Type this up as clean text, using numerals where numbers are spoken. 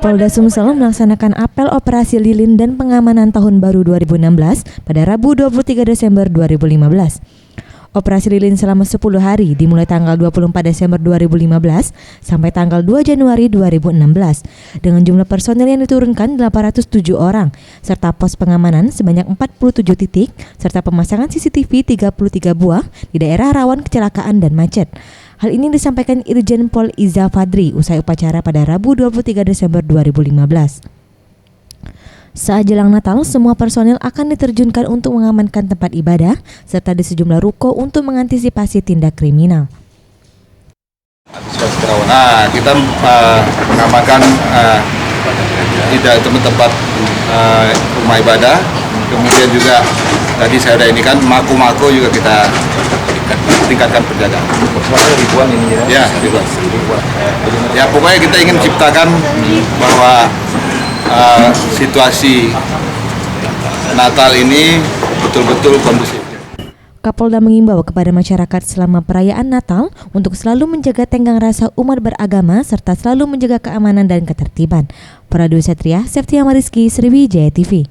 Polda Sumsel melaksanakan apel operasi lilin dan pengamanan tahun baru 2016 pada Rabu 23 Desember 2015. Operasi lilin selama 10 hari dimulai tanggal 24 Desember 2015 sampai tanggal 2 Januari 2016 dengan jumlah personel yang diturunkan 807 orang serta pos pengamanan sebanyak 47 titik serta pemasangan CCTV 33 buah di daerah rawan kecelakaan dan macet. Hal ini disampaikan Irjen Pol Iza Fadri usai upacara pada Rabu 23 Desember 2015. Saat jelang Natal, semua personel akan diterjunkan untuk mengamankan tempat ibadah serta di sejumlah ruko untuk mengantisipasi tindak kriminal. Nah, kita mengamankan tidak tempat rumah ibadah, kemudian juga tadi saya sudah ini kan mako-mako juga kita tingkatkan penjagaan. Ribuan ini ya? Ya, ribuan. Ya pokoknya kita ingin ciptakan bahwa situasi Natal ini betul-betul kondusif. Kapolda mengimbau kepada masyarakat selama perayaan Natal untuk selalu menjaga tenggang rasa umat beragama serta selalu menjaga keamanan dan ketertiban. Produser Satria, Septiama Rizky, Sriwijaya TV.